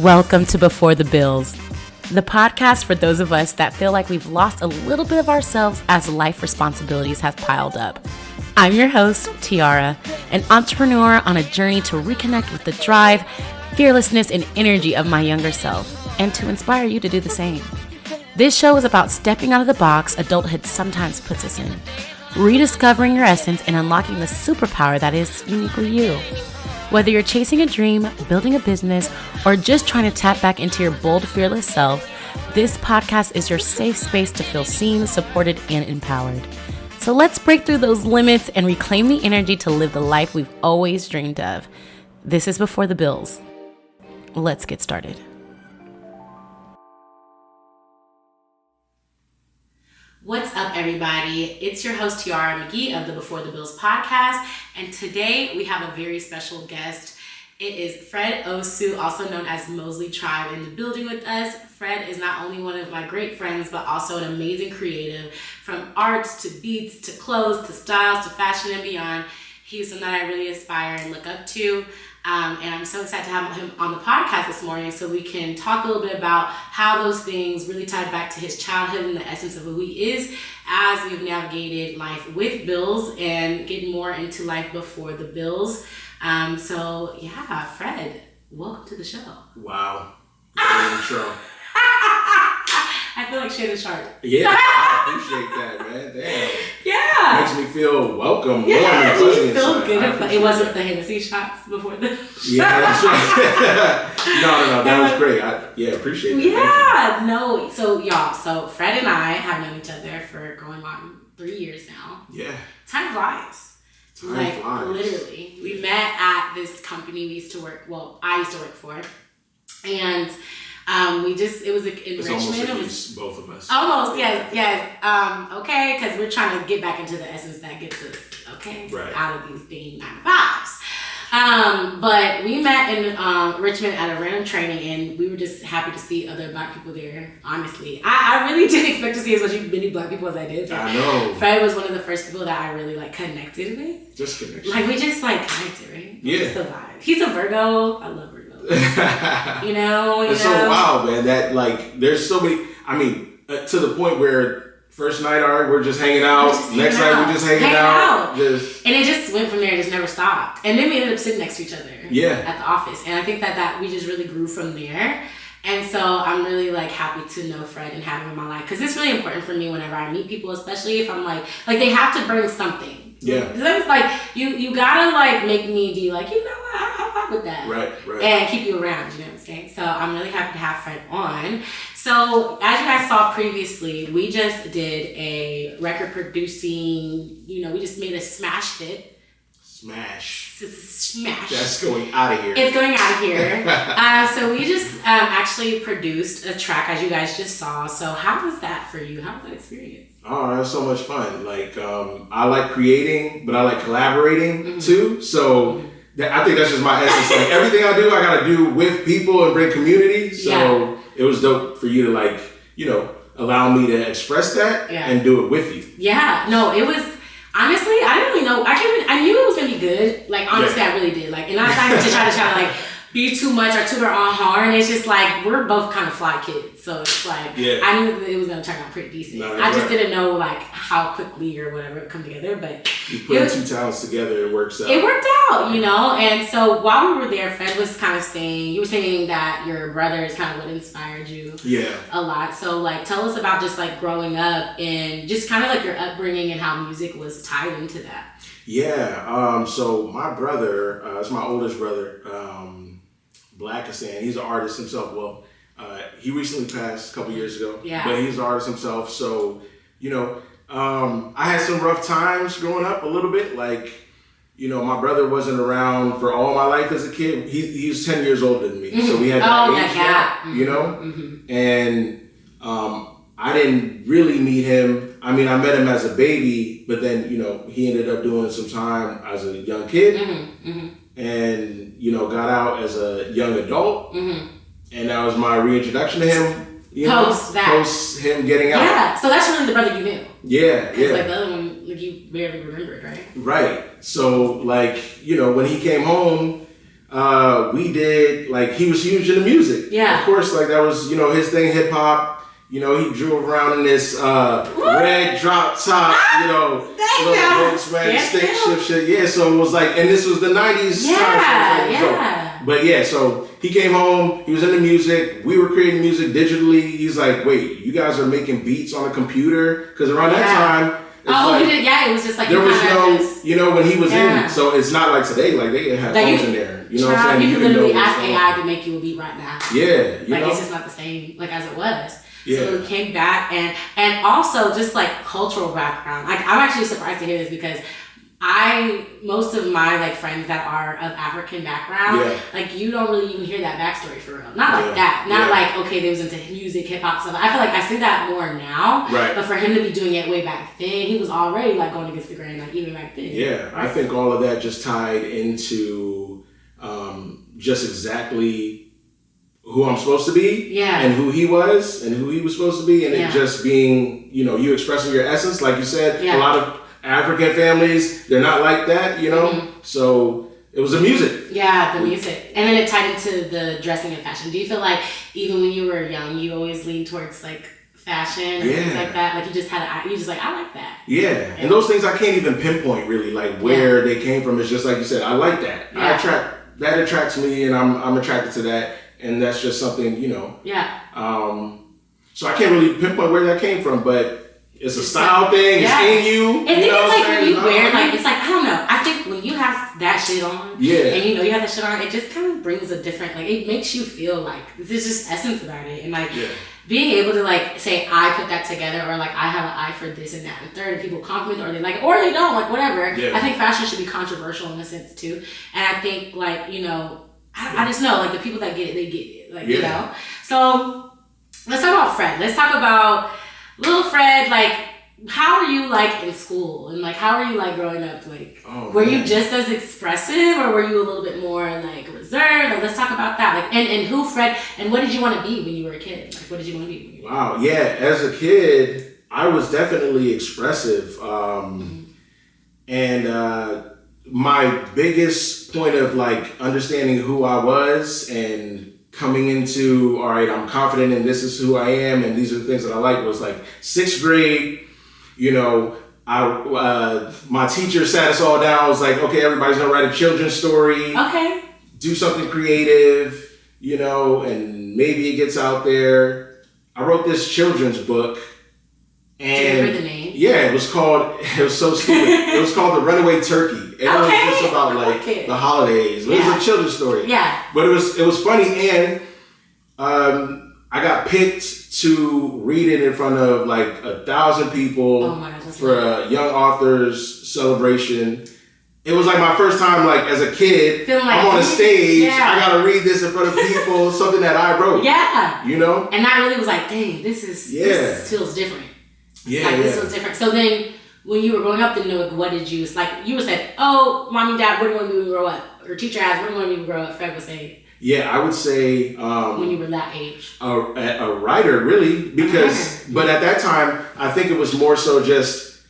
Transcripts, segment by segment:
Welcome to Before the Bills, the podcast for those of us that feel like we've lost a little bit of ourselves as life responsibilities have piled up. I'm your host, Tiara, an entrepreneur on a journey to reconnect with the drive, fearlessness, and energy of my younger self, and to inspire you to do the same. This show is about stepping out of the box adulthood sometimes puts us in, rediscovering your essence and unlocking the superpower that is uniquely you. Whether you're chasing a dream, building a business, or just trying to tap back into your bold, fearless self, this podcast is your safe space to feel seen, supported, and empowered. So let's break through those limits and reclaim the energy to live the life we've always dreamed of. This is Before the Bills. Let's get started. What's up, everybody? It's your host, Tiara McGee of the Before the Bills podcast, and today we have a very special guest. It is Fred Osu, also known as Mosely Tribe, in the building with us. Fred is not only one of my great friends, but also an amazing creative, from arts to beats to clothes to styles to fashion and beyond. He's someone that I really aspire and look up to. And I'm so excited to have him on the podcast this morning so we can talk a little bit about how those things really tie back to his childhood and the essence of who he is as we've navigated life with bills and getting more into life before the bills. So yeah, Fred, welcome to the show. Wow. Good intro. I feel like Shannon Sharp. Yeah, I appreciate that, man. Damn. Yeah. Makes me feel welcome, warm, Yeah, and fuzzy you feel inside. good. But it wasn't the Hennessy shots before the Yeah, that's right. No, that was great. I appreciate that. Yeah, no. So y'all, so Fred and I have known each other for going on 3 years now. Yeah. Time flies. Time flies. Literally. We met at this company we used to work, I used to work for. And it was like in It's Richmond. almost both of us. Almost, yes. Okay, because we're trying to get back into the essence that gets us, out of these being 9-to-5s. But we met in Richmond at a random training, and we were just happy to see other Black people there, honestly. I really didn't expect to see as many Black people as I did. I know. Fred was one of the first people that I really connected with. Just connection. We just connected, right? Yeah. Just the vibe. He's a Virgo. I love Virgo. It's so wild, man, that there's so many, to the point where first night, all right, we're just hanging out. Next night, we're just hanging out. And it just went from there. It just never stopped. And then we ended up sitting next to each other at the office. And I think that we just really grew from there. And so I'm really happy to know Fred and have him in my life. Because it's really important for me whenever I meet people, especially if I'm they have to bring something. Yeah. It's you gotta make me be you know what, I fuck with that. Right. And keep you around, you know what I'm saying? So I'm really happy to have Fred on. So as you guys saw previously, we just did a record producing, we just made a smash hit. Smash. It's a smash. That's going out of here. It's going out of here. So we just actually produced a track, as you guys just saw. So how was that for you? How was that experience? Oh, that was so much fun. I like creating, but I like collaborating too. So I think that's just my essence. Everything I do, I got to do with people and bring community. So it was dope for you to allow me to express that and do it with you. Yeah. No, it was, honestly, I didn't really know. I knew it was going to be good. Honestly, I really did. And I'm not to try to be too much or toot our own horn. It's just we're both kind of fly kids. So it's I knew that it was going to turn out pretty decent. No, I just didn't know how quickly or whatever it come together. But you put two talents together, it works out. It worked out, And so while we were there, Fred was kind of saying, you were saying that your brother is kind of what inspired you a lot. So tell us about just growing up and just kind of your upbringing and how music was tied into that. Yeah. So my brother, it's my oldest brother, Black is saying he's an artist himself. Well, he recently passed a couple years ago, but he's an artist himself. So, I had some rough times growing up a little bit. My brother wasn't around for all my life as a kid. He was 10 years older than me. So we had that age gap, and I didn't really meet him. I met him as a baby, but then, he ended up doing some time as a young kid and, got out as a young adult. And that was my reintroduction to him. Post him getting out. Yeah, so that's really the brother you knew. Yeah. The other one, you barely remembered, right? Right. So, when he came home, we did, like, he was huge into music. Yeah. Of course, like, that was, you know, his thing, hip hop. You know, he drove around in this red drop top, you know, little Volkswagen stick shift shit. Yeah, so it was like, and this was the 90s time. Yeah. So, but yeah, so he came home, he was into music, we were creating music digitally. He's like, wait, you guys are making beats on a computer? Because around that time, it was just like, there was no, you know, when he was in, so it's not like today, like they have phones in there. You know what I'm saying? You can literally ask AI to make you a beat right now. Yeah. Like, it's just not the same, like, as it was. Yeah. So we came back and also just like cultural background. Like, I'm actually surprised to hear this because most of my like friends that are of African background, like, you don't really even hear that backstory for real. Not like that. Not like, okay, they was into music, hip hop stuff. I feel like I see that more now. Right. But for him to be doing it way back then, he was already like going against the grain, like even back then. Yeah. Right? I think all of that just tied into just exactly who I'm supposed to be, and who he was, and who he was supposed to be, and it just being, you know, you expressing your essence, like you said. A lot of African families, they're not like that, you know. So it was the music. Yeah, the music, and then it tied into the dressing and fashion. Do you feel like even when you were young, you always leaned towards like fashion and things like that? Like, you just like, I like that. Yeah, and those things I can't even pinpoint really, like where they came from. It's just like you said, I like that. That attracts me, and I'm attracted to that. And that's just something, you know. Yeah. So I can't really pinpoint where that came from, but it's a style thing. It's in you. I think it's like when you wear, like, it's like, I don't know. I think when you have that shit on, and you know you have that shit on, it just kind of brings a different, like, it makes you feel like there's just essence about it, and like being able to like say I put that together, or like I have an eye for this and that and third, and people compliment or they like it or they don't, like whatever. I think fashion should be controversial in a sense too, and I think like, you know. I just know, like, the people that get it, they get it. Like, you know? So, let's talk about Fred. Let's talk about little Fred. Like, how were you, like, in school? And, like, how were you, like, growing up? Like, were you just as expressive, or were you a little bit more, like, reserved? Like, let's talk about that. Like, and who Fred, and what did you want to be when you were a kid? Like, what did you want to be when you were a kid? Yeah. As a kid, I was definitely expressive. And my biggest point of like understanding who I was and coming into, all right, I'm confident and this is who I am and these are the things that I like, was like 6th grade. You know, my teacher sat us all down. I was like, okay, everybody's gonna write a children's story. Okay. Do something creative, you know, and maybe it gets out there. I wrote this children's book. And do you remember the name? Yeah, it was so stupid. It was called The Runaway Turkey. And it was just about like the holidays. It was a children's story. Yeah. But it was funny, and I got picked to read it in front of like 1,000 people for a young authors celebration. It was like my first time, like as a kid, like I'm on a stage. I gotta read this in front of people, something that I wrote. Yeah. You know? And that really was like, dang, this feels different. This was different. So then, when you were growing up, then like, what did you, like, you would say, oh, mom and dad, what do you want to be when you grow up? Or teacher asked, what do you want to be when you grow up? Fred would say. Yeah, I would say. When you were that age. A writer, really, because, but at that time, I think it was more so just,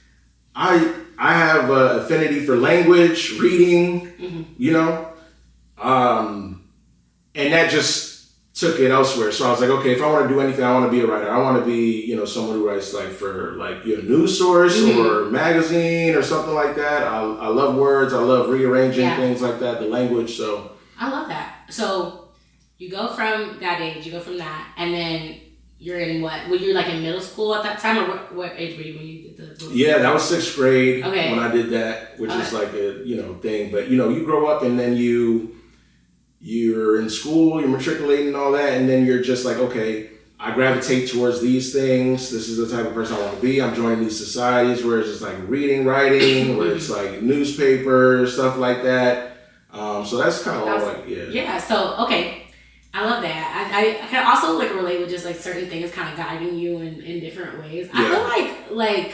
I have an affinity for language, reading, you know, and that just took it elsewhere. So I was like, okay, if I want to do anything, I want to be a writer. I want to be, you know, someone who writes like for like, you know, news source or magazine or something like that. I love words. I love rearranging things like that, the language. So I love that. So you go from that age, and then you're in what? Were you like in middle school at that time, or what age were you when you did the book? Yeah, that was 6th grade when I did that, which is like a, you know, thing. But, you know, you grow up and then you're in school, you're matriculating and all that, and then you're just like, okay, I gravitate towards these things. This is the type of person I want to be. I'm joining these societies where it's just like reading, writing, where it's like newspapers, stuff like that. So that's kind of all like, Yeah, so, okay. I love that. I can also like relate with just like certain things kind of guiding you in different ways. I feel like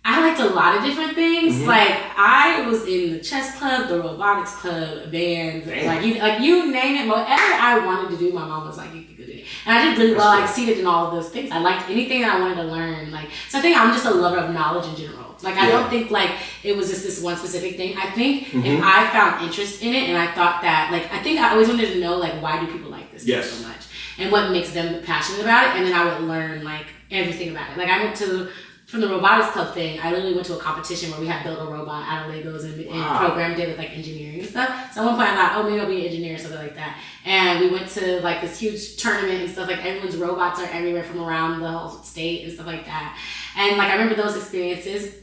I liked a lot of different things. Like I was in the chess club, the robotics club, band, like you name it. Whatever I wanted to do, my mom was like, "You could do it," and I did really well. I exceeded in all of those things. I liked anything that I wanted to learn. Like, so I think I'm just a lover of knowledge in general. Like I don't think like it was just this one specific thing. I think if I found interest in it and I thought that like I think I always wanted to know like why do people like this thing so much and what makes them passionate about it, and then I would learn like everything about it. Like I went to. From the robotics club thing, I literally went to a competition where we had built a robot out of Legos and programmed it with like engineering and stuff. So at one point I thought, oh, maybe I'll be an engineer or something like that. And we went to like this huge tournament and stuff. Like everyone's robots are everywhere from around the whole state and stuff like that. And like I remember those experiences.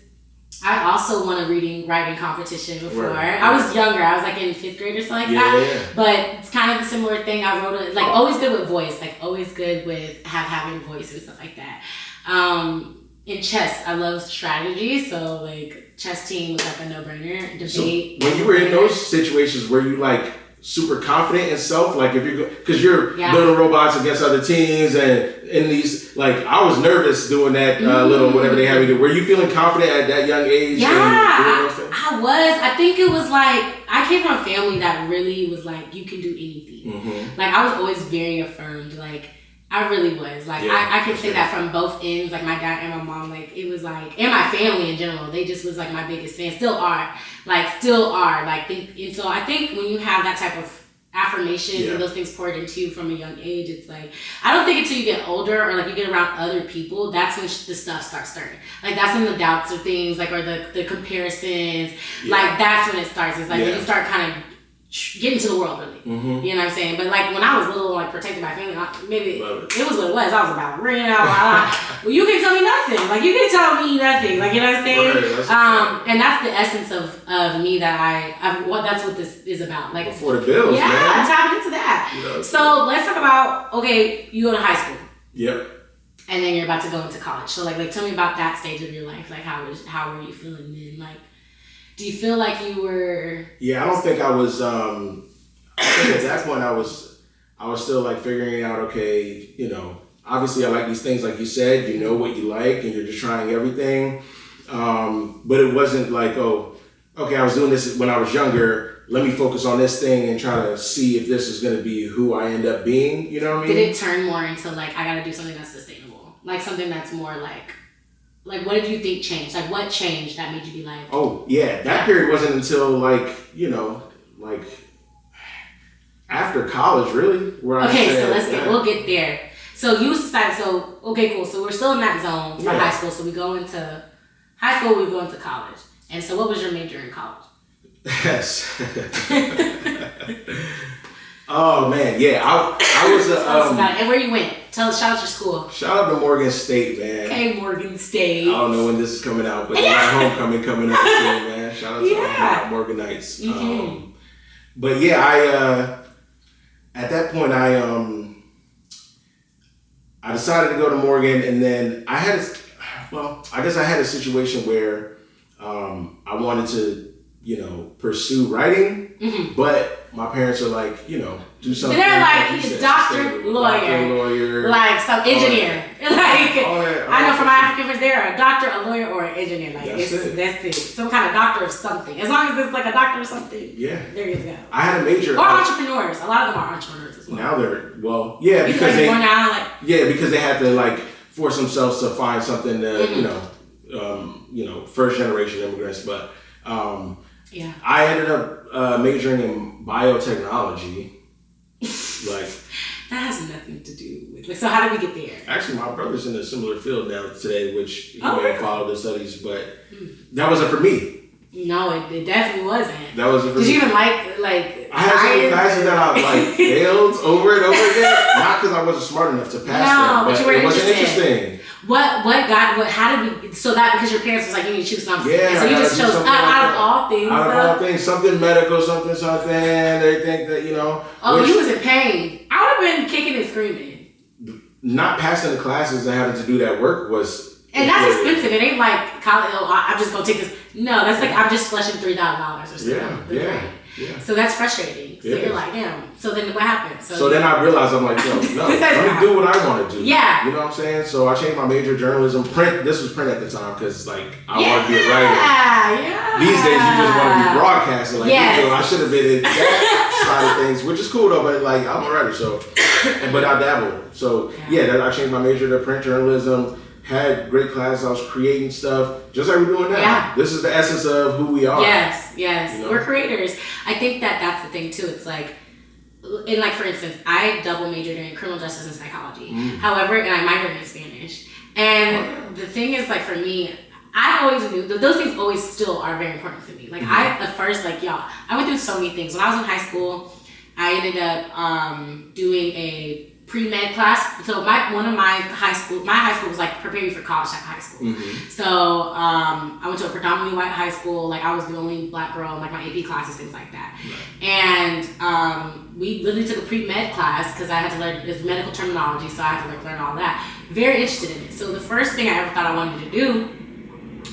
I also won a writing competition before. Right. I was younger. I was like in 5th grade or something like that. Yeah. But it's kind of a similar thing. I wrote always good with voice, like always good with having voice and stuff like that. In chess, I love strategy, so like chess team was like a no-brainer. Debate. So when you were in those situations, were you like super confident in self? Like if you're, because you're building robots against other teams, and in these, like I was nervous doing that little whatever they had me do. Were you feeling confident at that young age? Yeah, I was. I think it was like I came from a family that really was like you can do anything. Like I was always very affirmed. Like. I really was. Like, I could say that from both ends. Like, my dad and my mom, like, it was like, and my family in general, they just was, like, my biggest fans. Still are. Like, and so I think when you have that type of affirmation and those things poured into you from a young age, it's like, I don't think until you get older or, like, you get around other people, that's when the stuff starts stirring. Like, that's when the doubts or things, like, or the comparisons, like, that's when it starts. It's like, when you start kind of get into the world, really. You know what I'm saying? But like when I was little, like protected by family, maybe it was what it was. I was about ringing out. Well, you can't tell me nothing. Like you can't tell me nothing. Like you know what I'm saying? Right, and that's the essence of me that that's what this is about. Like for the bills, man. I'm tapping into that. Yeah, so let's talk about you go to high school. Yep. And then you're about to go into college. So like tell me about that stage of your life. Like how were you feeling then? Like. Do you feel like you were? Yeah, I don't think I was. I think at that point I was still like figuring out. Okay, you know, obviously I like these things, like you said. You know what you like, and you're just trying everything. But it wasn't like, oh, okay, I was doing this when I was younger. Let me focus on this thing and try to see if this is going to be who I end up being. You know what I mean? Did it turn more into like I got to do something that's sustainable, like something that's more like. Like, what did you think changed? Like, what changed that made you be like... Oh, yeah. That period wasn't until, like, you know, like, after college, really. Where we'll get there. So, you decided, okay, cool. So, we're still in that zone for high school. So, we go into high school, we go into college. And so, what was your major in college? Yes. Oh, man. Yeah. I was... Tell us about it. And where you went. Shout out your school. Shout out to Morgan State, man. Okay, Morgan State. I don't know when this is coming out, but my homecoming coming up soon, man. Shout out to all Morganites. But yeah, at that point, I decided to go to Morgan, and then I guess I had a situation where I wanted to, you know, pursue writing, but my parents are like, you know, do something. They're like doctor, lawyer, like some engineer. I know for my African friends, they're a doctor, a lawyer, or an engineer. Like that's it. Some kind of doctor of something. As long as it's like a doctor of something. Yeah. There you go. I had a major. Or entrepreneurs. A lot of them are entrepreneurs as well. Now because they had to like force themselves to find something to you know, first generation immigrants, but. I ended up majoring in biotechnology. Like that has nothing to do with. Like, so how did we get there? Actually, my brother's in a similar field now today, which he may follow the studies, but that wasn't for me. No, it definitely wasn't. That wasn't for me. Did you even like? I had some classes that I like failed over and over again. Not because I wasn't smart enough to pass them, but it wasn't interesting. How did we, so that, because your parents was like, you need to choose something. Yeah. So you just chose out of all things. Out of all things, something medical, something. They think that, you know. Oh, you was in pain. I would have been kicking and screaming. Not passing the classes and having to do that work was. And that's expensive. It ain't like college, I'm just going to take this. No, that's like, I'm just flushing $3,000 or something. Yeah. So that's frustrating. So you're like, damn. So then what happened? So then I realized, I'm like, yo, no, let me do what I want to do. Yeah. You know what I'm saying? So I changed my major journalism. Print. This was print at the time because like I wanted to be a writer. Yeah. These days you just want to be broadcasting. Like, you know, I should have been in that side of things, which is cool though. But like I'm a writer, so but I dabble. So I changed my major to print journalism. Had great classes. I was creating stuff just like we're doing now. Yeah. This is the essence of who we are. Yes. You know? We're creators. I think that's the thing too. It's like, and like for instance, I double majored in criminal justice and psychology. However, and I minored in Spanish. And the thing is, like for me, I always knew those things always still are very important to me. Like I at first, like I went through so many things. When I was in high school, I ended up doing a pre-med class. So my high school was like preparing for college type high school. So I went to a predominantly white high school. Like I was the only black girl in like my AP classes, things like that. And we literally took a pre-med class because I had to learn this medical terminology, so I had to like learn all that. Very interested in it. So the first thing I ever thought I wanted to do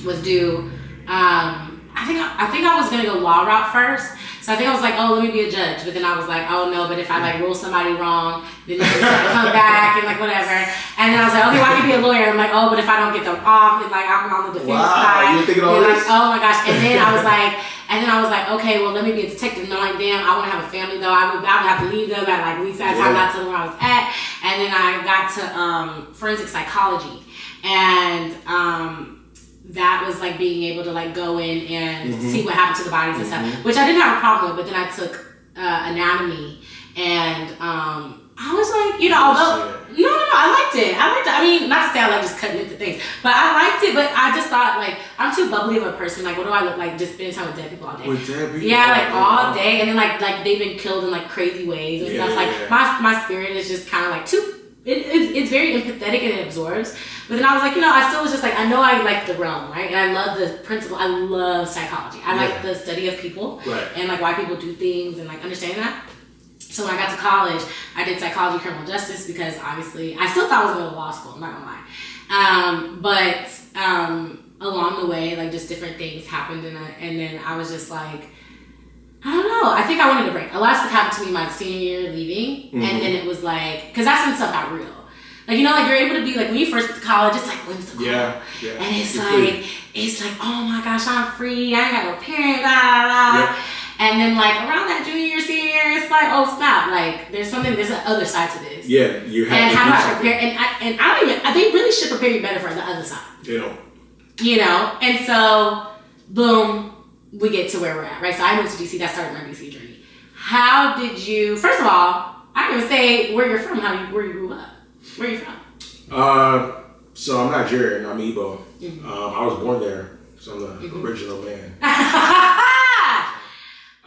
was do I think I was gonna go law route first. So I think I was like, oh, let me be a judge. But then I was like, oh no, but if I like rule somebody wrong, then they're gonna come back and like whatever. And then I was like, okay, well I can be a lawyer. I'm like, oh, but if I don't get them off, then like I'm on the defense side. You were thinking all this? Like, oh my gosh. And then I was like, okay, well let me be a detective. And I'm like, damn, I wanna have a family though. I would have to leave them at like least that time, not tell them where I was at. And then I got to forensic psychology. And that was like being able to like go in and see what happened to the bodies and stuff, which I didn't have a problem with. But then I took anatomy, and I was like, you know, although no, I liked it. I mean, not to say I like just cutting into things, but I liked it. But I just thought like I'm too bubbly of a person. Like, what do I look like? Just spending time with dead people all day. With dead people? Yeah, like all day, and then like they've been killed in like crazy ways and stuff. Like my spirit is just kind of like too. It's very empathetic and it absorbs. But then I was like, you know, I still was just like, I know I like the realm, right? And I love the principle. I love psychology. I like the study of people and like why people do things and like understanding that. So when I got to college, I did psychology, criminal justice because obviously I still thought I was going to law school. I'm not gonna lie. But along the way, like just different things happened, and then I was just like, I don't know. I think I wanted a break. A lot of stuff happened to me my senior year leaving, and then it was like, because that's when stuff got real. Like, you know, like you're able to be like, when you first get to college, it's like whimsical. Yeah. And it's like, oh my gosh, I'm free. I ain't got no parents, blah, blah, blah. And then like around that junior year, senior year, it's like, oh snap. Like there's an other side to this. Yeah, you have and to how do do I something. prepare? And I don't even, they really should prepare you better for the other side. They don't. You know? And so, boom, we get to where we're at, right? So I moved to DC. That started my DC journey. How did you, first of all, I don't even say where you're from, where you grew up. Where are you from? So I'm Nigerian. I'm Igbo. I was born there, so I'm the original man.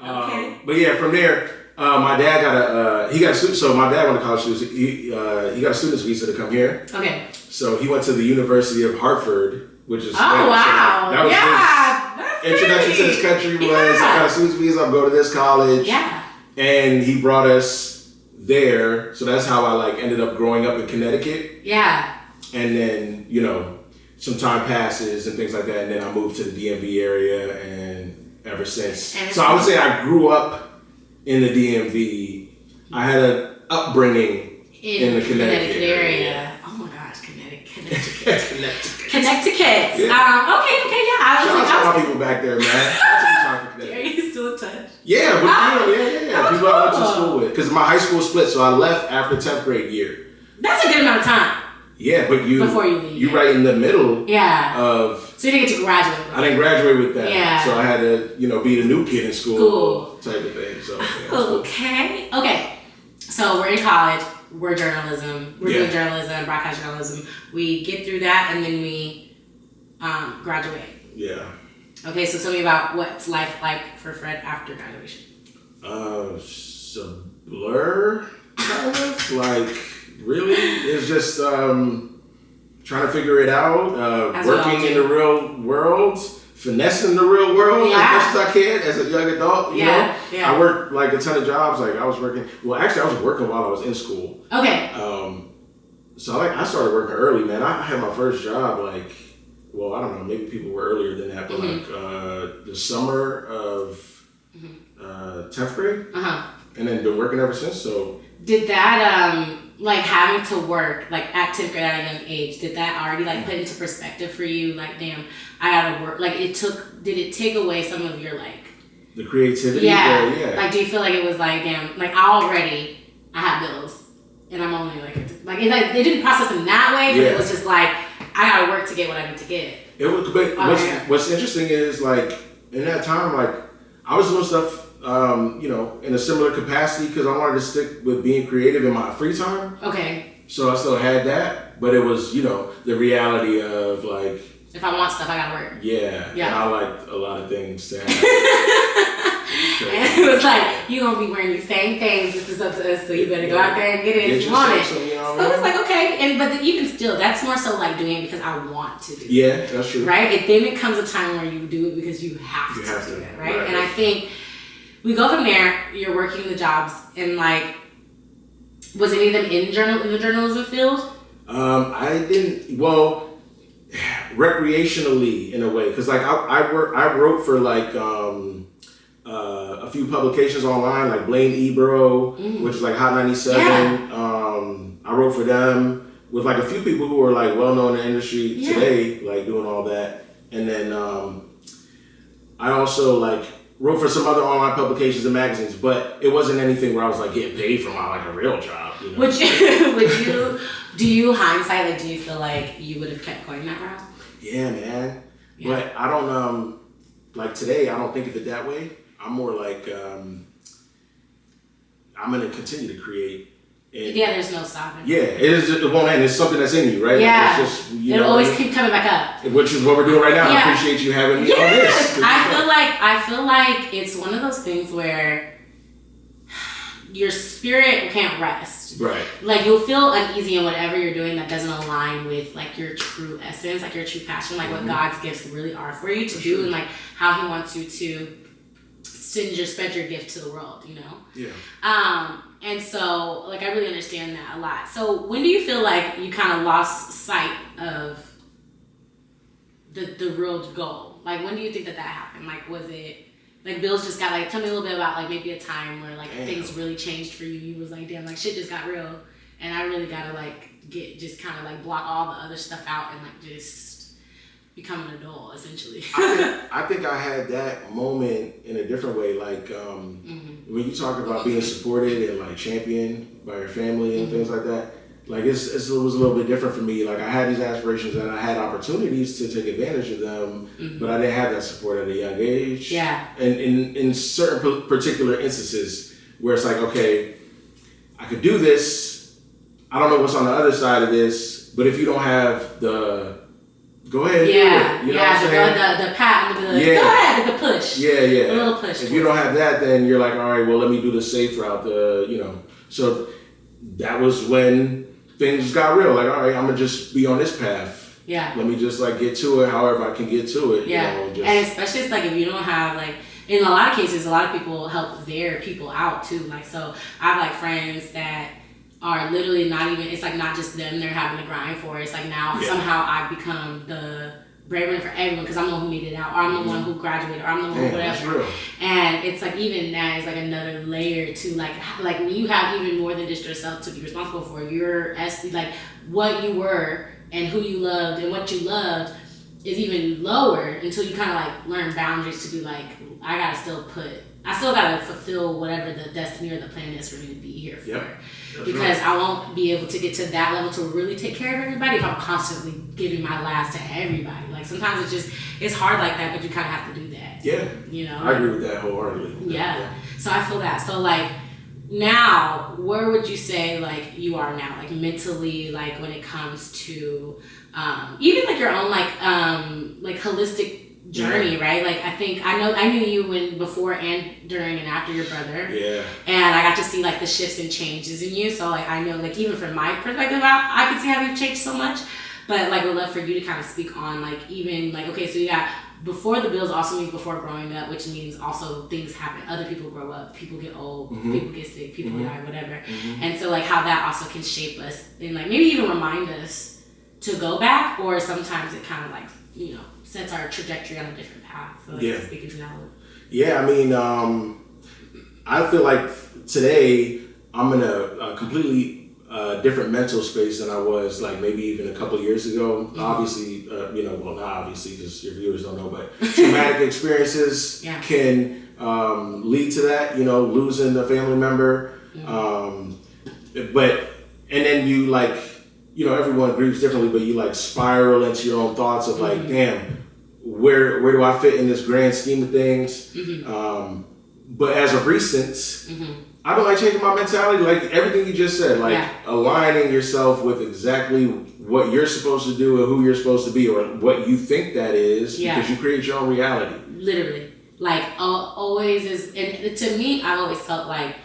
Okay. But yeah, from there, my dad got a student. So my dad went to college. He got a student's visa to come here. Okay. So he went to the University of Hartford, which is wow. That was his introduction to this country. Was I got a student's visa. I'm going to this college. Yeah. And he brought us there, so that's how I like ended up growing up in Connecticut. Yeah. And then, you know, some time passes and things like that, and then I moved to the DMV area, and ever since. So I would say I grew up in the DMV. I had an upbringing in the Connecticut area. Oh my gosh, Connecticut. Connecticut. Yeah. Shout out to my people back there, man. Are you still in touch? Yeah, but people I went to school with. Because my high school split, so I left after 10th grade year. That's a good amount of time. Yeah, but before you leave. You right in the middle of... So you didn't get to graduate. I didn't graduate with that. Yeah. So I had to, you know, be the new kid in school. Type of thing. So, yeah, Okay. So we're in college. We're journalism. We're doing journalism, broadcast journalism. We get through that and then we graduate. Yeah. Okay, so tell me about what's life like for Fred after graduation. It's a blur, kind of. Like, really? It's just trying to figure it out, working in the real world, finessing the real world as much as I can as a young adult, you know? Yeah. I worked like a ton of jobs. Like I was working, I was working while I was in school. Okay. So like I started working early, man. I had my first job like, I don't know, maybe people were earlier than that, but like the summer of 10th grade. and then been working ever since. So did that like having to work like at 10th grade at a young age, did that already like put into perspective for you? Like, damn, I gotta work. Like did it take away some of your like the creativity? Yeah. Like, do you feel like it was like, damn, like I have bills and I'm only like it didn't process in that way, but it was just like I gotta work to get what I need to get. It was, but what's interesting is like in that time, like I was doing stuff, in a similar capacity because I wanted to stick with being creative in my free time. Okay. So I still had that, but it was, the reality of like, if I want stuff, I gotta work. Yeah. And I liked a lot of things to have. And it was like, you're gonna be wearing the same things if it's up to us, so you better go out there and get it if you want it. So it's like, okay, but even still, that's more so like doing it because I want to do it. Yeah, that's true. Right? And then it comes a time where you do it because you have to do it, right? And I think we go from there, you're working the jobs, and like, was any of them in the journalism field? I didn't, recreationally in a way, because like I wrote for like a few publications online, like Blaine Ebro, which is like Hot 97. I wrote for them with like a few people who are like well known in the industry today, like doing all that. And then I also like wrote for some other online publications and magazines, but it wasn't anything where I was like getting paid for my like a real job. Would you do you hindsight, like, do you feel like you would have kept going that route? Yeah, man. Yeah. But I don't like today I don't think of it that way. I'm more like I'm gonna continue to create. And there's no stopping. Yeah, it won't end. It's something that's in you, right? Yeah, like it's just, it'll always keep coming back up. Which is what we're doing right now. Yeah. I appreciate you having me on this. I feel like it's one of those things where your spirit can't rest. Right. Like you'll feel uneasy in whatever you're doing that doesn't align with like your true essence, like your true passion, like what God's gifts really are for you to do, and like how He wants you to spread your gift to the world, Yeah. And so like I really understand that a lot. So when do you feel like you kind of lost sight of the real goal? Like when do you think that happened? Like was it like bills just got like, tell me a little bit about like maybe a time where like things really changed for you. You was like, damn, like shit just got real, and I really gotta like just kind of like block all the other stuff out and like just become an adult, essentially. I think I had that moment in a different way. Like when you talk about being supported and like championed by your family and things like that, like it was a little bit different for me. Like I had these aspirations and I had opportunities to take advantage of them, but I didn't have that support at a young age. Yeah. And in certain particular instances where it's like, okay, I could do this. I don't know what's on the other side of this, but if you don't have the go ahead, do it. You know what I'm saying? The pat, go ahead, the push. Yeah. A little push. If you don't have that, then you're like, all right, well, let me do the safe route. So that was when things got real. Like, all right, I'm gonna just be on this path. Yeah. Let me just like get to it, however I can get to it. Yeah. And especially it's like if you don't have like, in a lot of cases, a lot of people help their people out too. Like, so I have like friends that are literally not even, it's like not just them they're having to grind for. It's like now somehow I've become the breadwinner for everyone because I'm the one who made it out, or I'm the one who graduated, or I'm the one who whatever. And it's like even that is like another layer to like when you have even more than just yourself to be responsible for. Your like what you were and who you loved and what you loved is even lower until you kind of like learn boundaries to be like, I still gotta fulfill whatever the destiny or the plan is for me to be here for. Yep. Because I won't be able to get to that level to really take care of everybody if I'm constantly giving my last to everybody. Like sometimes it's hard like that, but you kind of have to do that. Yeah. I agree with that wholeheartedly. Yeah. So I feel that. So like now, where would you say like you are now, like mentally, like when it comes to even like your own like holistic journey, right? Like I knew you when before and during and after your brother. Yeah. And I got to see like the shifts and changes in you. So like I know like even from my perspective, I could see how you've changed so much. But like would love for you to kind of speak on like even like okay, so you got before the bills also means before growing up, which means also things happen. Other people grow up, people get old, people get sick, people die, whatever. And so like how that also can shape us and like maybe even remind us to go back, or sometimes it kind of like, sets our trajectory on a different path. So like speaking to that. Yeah, I mean, I feel like today I'm in a completely different mental space than I was like maybe even a couple of years ago. Obviously, well, not obviously because your viewers don't know, but traumatic experiences can lead to that, losing a family member. And then you like, everyone grieves differently, but you like spiral into your own thoughts of like, damn, where do I fit in this grand scheme of things? But as of recent, I've been like changing my mentality, like everything you just said, like aligning yourself with exactly what you're supposed to do and who you're supposed to be, or what you think that is, because you create your own reality. Literally. Like always is, and to me, I've always felt like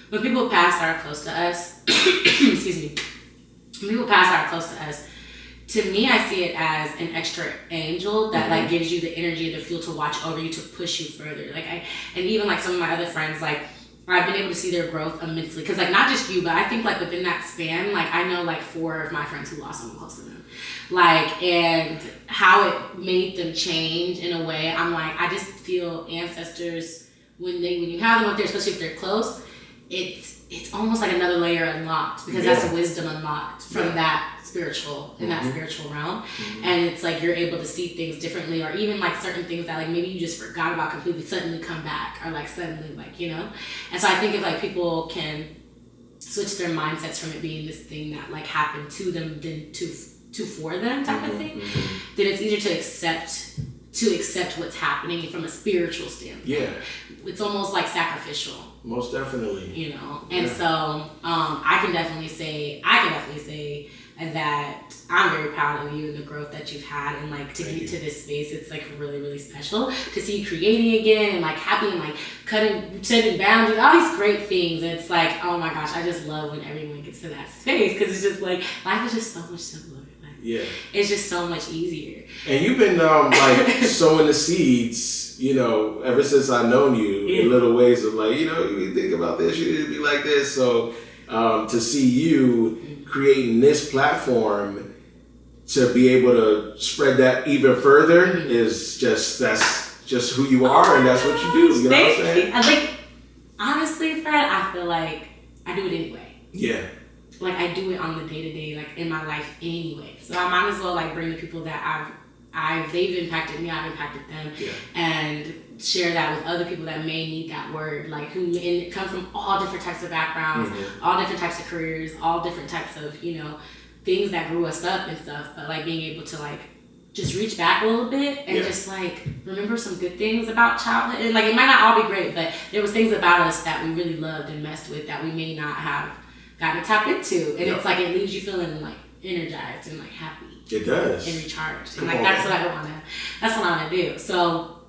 when people pass that are close to us, excuse me, when people pass that are close to us, to me, I see it as an extra angel that like gives you the energy and the fuel to watch over you, to push you further. And even like some of my other friends, like I've been able to see their growth immensely. Cause like not just you, but I think like within that span, like I know like 4 of my friends who lost someone close to them. Like, and how it made them change in a way. I'm like, I just feel ancestors, when you have them up there, especially if they're close, it's almost like another layer unlocked, because that's wisdom unlocked from that spiritual, in that spiritual realm. And it's like you're able to see things differently, or even like certain things that like maybe you just forgot about completely suddenly come back, or like suddenly like, And so I think if like people can switch their mindsets from it being this thing that like happened to them than to for them type of thing, then it's easier to accept what's happening from a spiritual standpoint. Yeah. It's almost like sacrificial. Most definitely. And so I can definitely say that I'm very proud of you and the growth that you've had, and like to get to this space, it's like really, really special to see you creating again, and like happy, and like setting boundaries, all these great things. And it's like, oh my gosh, I just love when everyone gets to that space, because it's just like life is just so much simpler. It's just so much easier. And you've been like sowing the seeds, ever since I've known you, in little ways of like, you think about this, you need to be like this. So to see you creating this platform to be able to spread that even further is that's just who you are, and that's what you do. You know what I'm saying? I think, honestly, Fred, I feel like I do it anyway. Yeah. Like I do it on the day-to-day, like in my life anyway. So I might as well like bring the people that they've impacted me, I've impacted them, and share that with other people that may need that word, like who come from all different types of backgrounds, all different types of careers, all different types of, things that grew us up and stuff. But like being able to like just reach back a little bit and just like remember some good things about childhood. And like it might not all be great, but there was things about us that we really loved and messed with that we may not have gotten to tap into. And it's like it leaves you feeling like energized and like happy. It does. And recharged. And like that's what I wanna do. So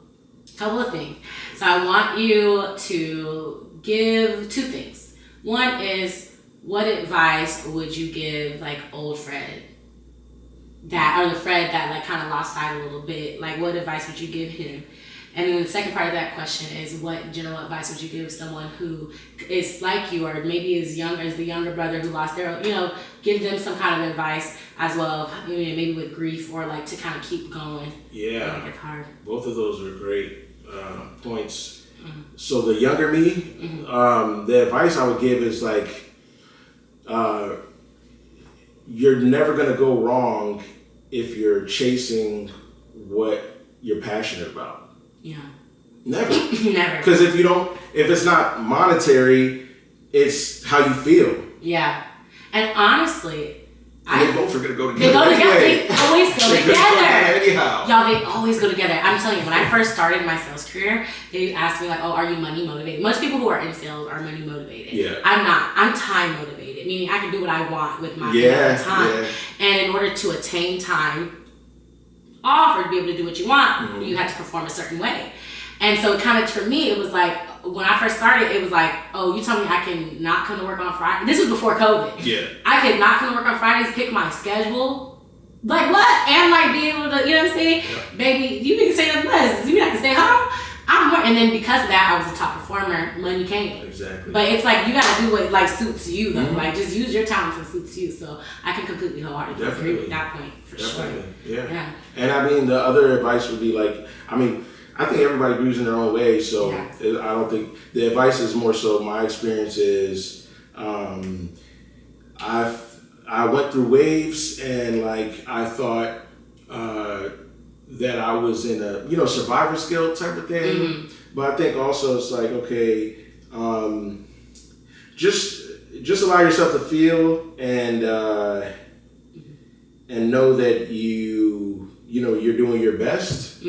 a couple of things. So I want you to give 2 things. One is, what advice would you give like old Fred, or the Fred that like kind of lost sight a little bit? Like what advice would you give him? And then the second part of that question is, what general advice would you give someone who is like you, or maybe is younger, as the younger brother who lost their, give them some kind of advice as well, maybe with grief, or like to kind of keep going. Yeah. Like it's hard. Both of those are great points. So the younger me, the advice I would give is like, you're never going to go wrong if you're chasing what you're passionate about. Yeah. Never. Never. Because if it's not monetary, it's how you feel. Yeah. And honestly, they both are going to go together. They go together. They always go together. Anyhow. Y'all, they always go together. I'm telling you, when I first started my sales career, they asked me like, oh, are you money motivated? Most people who are in sales are money motivated. Yeah. I'm not. I'm time motivated, meaning I can do what I want with my time. Yeah. And in order to attain time off, or to be able to do what you want, you have to perform a certain way. And so it kind of, for me, it was like, when I first started, it was like, oh, you tell me I can not come to work on Friday. This was before COVID. Yeah. I could not come to work on Fridays, pick my schedule. Like what? And like be able to, you know what I'm saying? Yeah. Baby, you can say nothing less. You have to stay home. And then because of that, I was a top performer. Money came. Exactly. But it's like, you got to do what like suits you though. Like just use your talents and suits you. So I can completely wholeheartedly agree with that point for sure. Yeah. And I mean, the other advice would be like, I think everybody grieves in their own way, so I don't think the advice is more so my experience is I went through waves and like I thought that I was in a survivor's guilt type of thing, but I think also it's like okay, just allow yourself to feel and know that you're doing your best.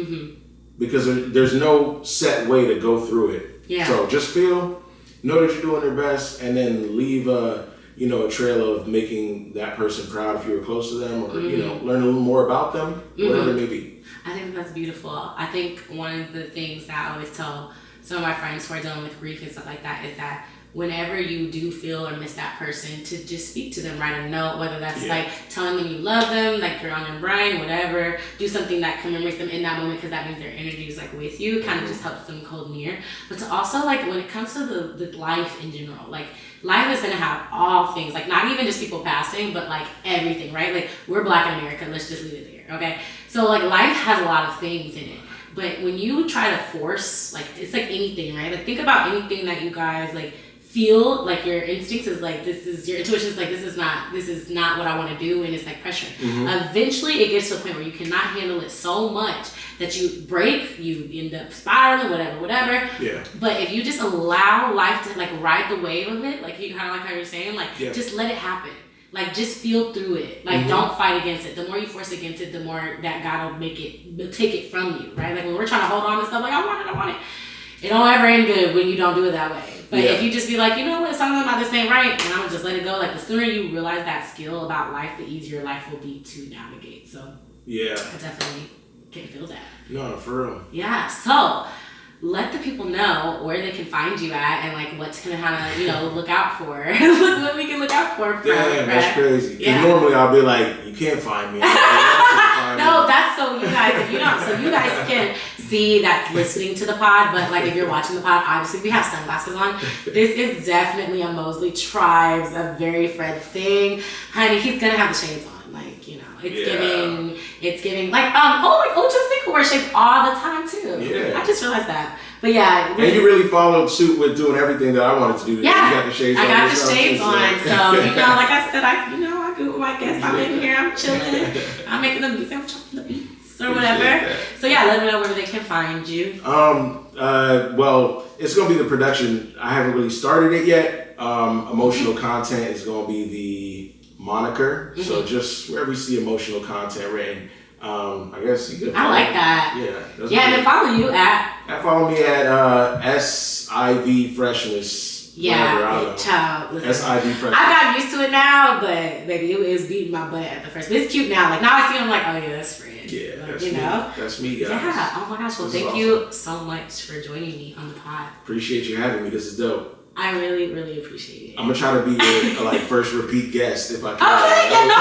Because there's no set way to go through it. Yeah. So just feel, know that you're doing your best, and then leave a trail of making that person proud if you were close to them, or learn a little more about them, whatever it may be. I think that's beautiful. I think one of the things that I always tell some of my friends who are dealing with grief and stuff like that is that whenever you do feel or miss that person, to just speak to them, write a note, whether that's like telling them you love them, like you're on their brain, whatever, do something that commemorates them in that moment, because that means their energy is like with you, kind of just helps them hold near. But to also like when it comes to the life in general, like life is going to have all things, like not even just people passing, but like everything, right? Like we're Black in America, let's just leave it there, okay? So like life has a lot of things in it. But when you try to force, like it's like anything, right? Like think about anything that you guys like feel, like your instincts is like your intuition is like this is not what I want to do, and it's like pressure. Eventually it gets to a point where you cannot handle it so much that you break, you end up spiraling, whatever. Yeah. But if you just allow life to like ride the wave of it, like you kind of like how you're saying, like just let it happen. Like just feel through it. Like don't fight against it. The more you force against it, the more that God will take it from you, right? Like when we're trying to hold on to stuff, like I want it. It don't ever end good when you don't do it that way. But if you just be like, you know what, something about this ain't right, and I'm gonna just let it go. Like the sooner you realize that skill about life, the easier life will be to navigate. So I definitely can feel that. No, for real. Yeah. So let the people know where they can find you at, and like what's gonna kind of look out for. What we can look out for. Damn, that's crazy. Because normally I'll be like, you can't find me. No, that's so you guys, so you guys can see that's listening to the pod, but like if you're watching the pod, obviously we have sunglasses on. This is definitely a Mosely Tribes, a very Fred thing. Honey, he's gonna have the shades on. It's giving like Ocho Cinco wear shades all the time too. Yeah. I just realized that. But yeah. And you really followed suit with doing everything that I wanted to do. Yeah. You got the shades on. I got the shades on. So, like I said, I do my guests. I'm in here, I'm chilling. I'm making the beats. I'm chopping the beats or whatever. So yeah, let me know where they can find you. Well, it's gonna be the production. I haven't really started it yet. Emotional content is gonna be the moniker. So just wherever you see emotional content written, I guess you could. I like that. Yeah. And then follow you at. Follow me at SIV Freshness. Yeah, child. Listen, SIV Freshness. I got used to it now, but baby, it was beating my butt at the first. But it's cute now. Like now I see him like, oh yeah, that's Fred. Yeah, like, that's me. That's me, guys. Yeah. Oh my gosh. Well, thank you so much for joining me on the pod. Appreciate you having me. This is dope. I really, really appreciate it. I'm gonna try to be your first repeat guest if I can. Okay, yeah, no,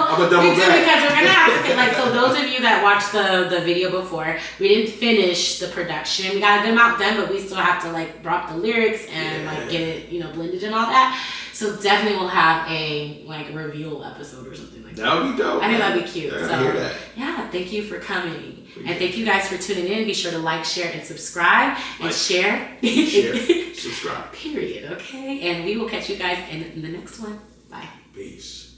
I'm gonna double back. Because we're gonna have to so those of you that watched the video before, we didn't finish the production. We got a good amount done, but we still have to drop the lyrics and get it blended and all that. So definitely we'll have a reveal episode or something like that. That would be dope. I think that'd be cute. Yeah, I hear that. Yeah, thank you for coming. And thank you guys for tuning in. Be sure to like, share, and subscribe. And share. Share. Subscribe. Period. Okay? And we will catch you guys in the next one. Bye. Peace.